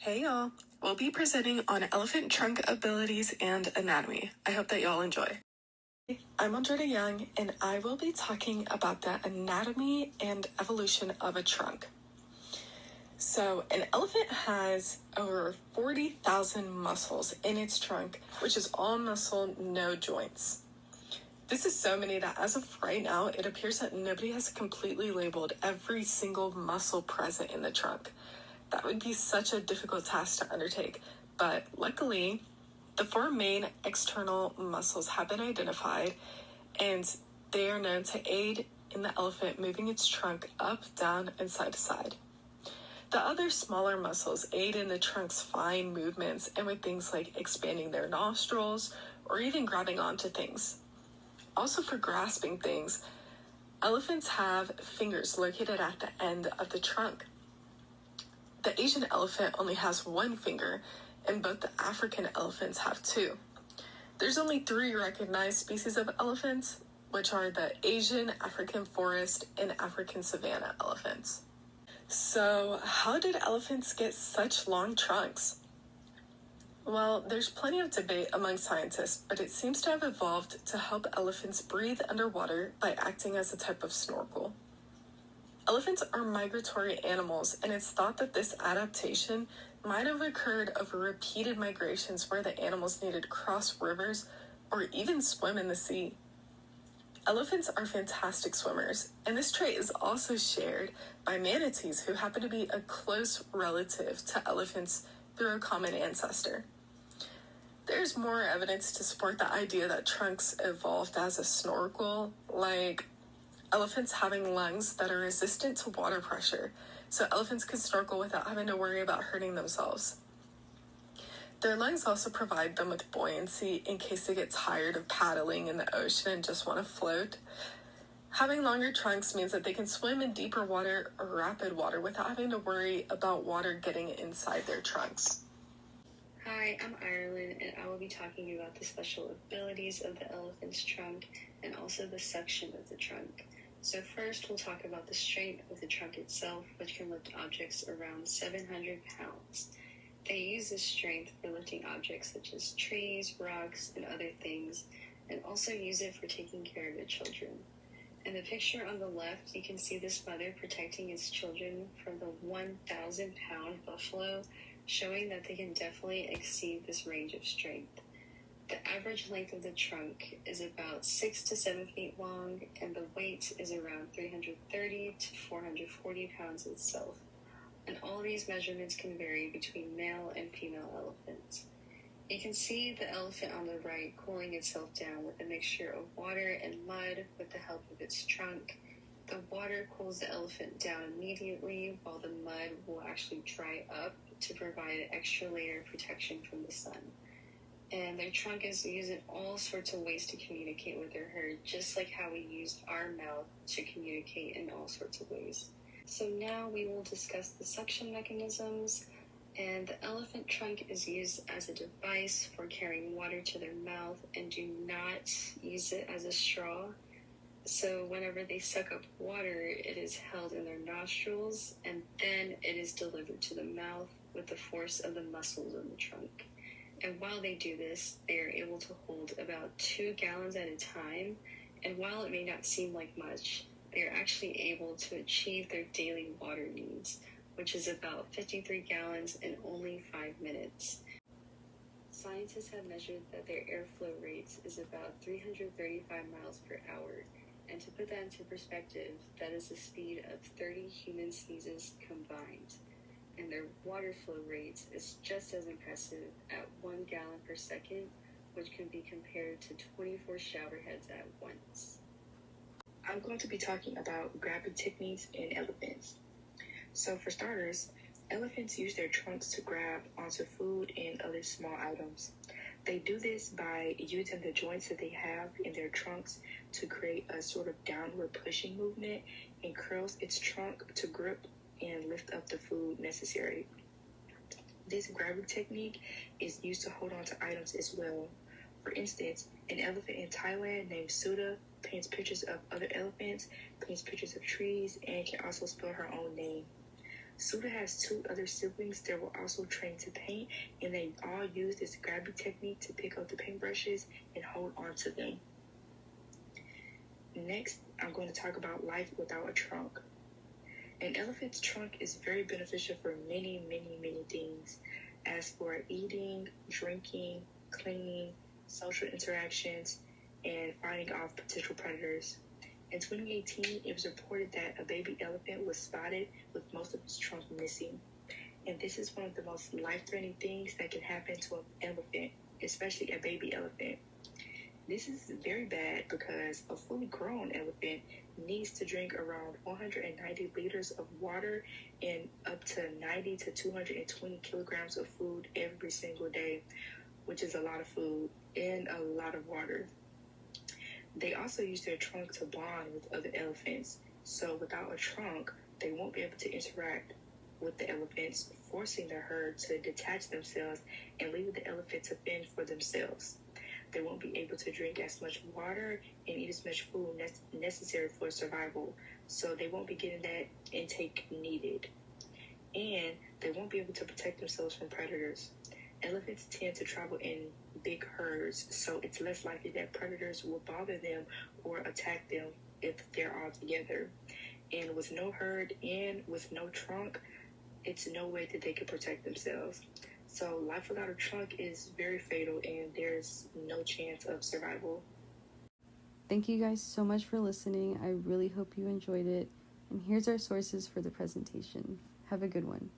Hey y'all, we'll be presenting on elephant trunk abilities and anatomy. I hope that y'all enjoy. I'm Andretta Young, and I will be talking about the anatomy and evolution of a trunk. So, an elephant has over 40,000 muscles in its trunk, which is all muscle, no joints. This is so many that as of right now, it appears that nobody has completely labeled every single muscle present in the trunk. That would be such a difficult task to undertake, but luckily, the four main external muscles have been identified, and they are known to aid in the elephant moving its trunk up, down, and side to side. The other smaller muscles aid in the trunk's fine movements and with things like expanding their nostrils or even grabbing onto things. Also, for grasping things, elephants have fingers located at the end of the trunk. The Asian elephant only has one finger, and both the African elephants have two. There's only 3 recognized species of elephants, which are the Asian, African forest, and African savanna elephants. So, how did elephants get such long trunks? Well, there's plenty of debate among scientists, but it seems to have evolved to help elephants breathe underwater by acting as a type of snorkel. Elephants are migratory animals, and it's thought that this adaptation might have occurred over repeated migrations where the animals needed to cross rivers or even swim in the sea. Elephants are fantastic swimmers, and this trait is also shared by manatees, who happen to be a close relative to elephants through a common ancestor. There's more evidence to support the idea that trunks evolved as a snorkel, like elephants having lungs that are resistant to water pressure, so elephants can snorkel without having to worry about hurting themselves. Their lungs also provide them with buoyancy in case they get tired of paddling in the ocean and just want to float. Having longer trunks means that they can swim in deeper water or rapid water without having to worry about water getting inside their trunks. Hi, I'm Ireland, and I will be talking about the special abilities of the elephant's trunk and also the suction of the trunk. So first, we'll talk about the strength of the trunk itself, which can lift objects around 700 pounds. They use this strength for lifting objects such as trees, rocks, and other things, and also use it for taking care of their children. In the picture on the left, you can see this mother protecting its children from the 1,000-pound buffalo, showing that they can definitely exceed this range of strength. The average length of the trunk is about 6 to 7 feet long, and the weight is around 330 to 440 pounds itself. And all these measurements can vary between male and female elephants. You can see the elephant on the right cooling itself down with a mixture of water and mud with the help of its trunk. The water cools the elephant down immediately, while the mud will actually dry up to provide an extra layer of protection from the sun. And their trunk is used in all sorts of ways to communicate with their herd, just like how we use our mouth to communicate in all sorts of ways. So now we will discuss the suction mechanisms, and the elephant trunk is used as a device for carrying water to their mouth, and do not use it as a straw. So whenever they suck up water, it is held in their nostrils, and then it is delivered to the mouth with the force of the muscles in the trunk. And while they do this, they are able to hold about 2 gallons at a time, and while it may not seem like much, they are actually able to achieve their daily water needs, which is about 53 gallons in only 5 minutes. Scientists have measured that their airflow rate is about 335 miles per hour, and to put that into perspective, that is the speed of 30 human sneezes combined. And their water flow rate is just as impressive at 1 gallon per second, which can be compared to 24 shower heads at once. I'm going to be talking about grabbing techniques in elephants. So for starters, elephants use their trunks to grab onto food and other small items. They do this by using the joints that they have in their trunks to create a sort of downward pushing movement, and curls its trunk to grip and lift up the food necessary. This grabbing technique is used to hold on to items as well. For instance, an elephant in Thailand named Suda paints pictures of other elephants, paints pictures of trees, and can also spell her own name. Suda has two other siblings that were also trained to paint, and they all use this grabby technique to pick up the paintbrushes and hold on to them. Next, I'm going to talk about life without a trunk. An elephant's trunk is very beneficial for many, many, many things. As for eating, drinking, cleaning, social interactions, and fighting off potential predators. In 2018, it was reported that a baby elephant was spotted with most of its trunk missing. And this is one of the most life-threatening things that can happen to an elephant, especially a baby elephant. This is very bad because a fully grown elephant needs to drink around 190 liters of water and up to 90 to 220 kilograms of food every single day, which is a lot of food and a lot of water. They also use their trunk to bond with other elephants. So without a trunk, they won't be able to interact with the elephants, forcing the herd to detach themselves and leave the elephant to fend for themselves. They won't be able to drink as much water and eat as much food necessary for survival. So they won't be getting that intake needed. And they won't be able to protect themselves from predators. Elephants tend to travel in big herds, so it's less likely that predators will bother them or attack them if they're all together. And with no herd and with no trunk, it's no way that they can protect themselves. So life without a trunk is very fatal, and there's no chance of survival. Thank you guys so much for listening. I really hope you enjoyed it. And here's our sources for the presentation. Have a good one.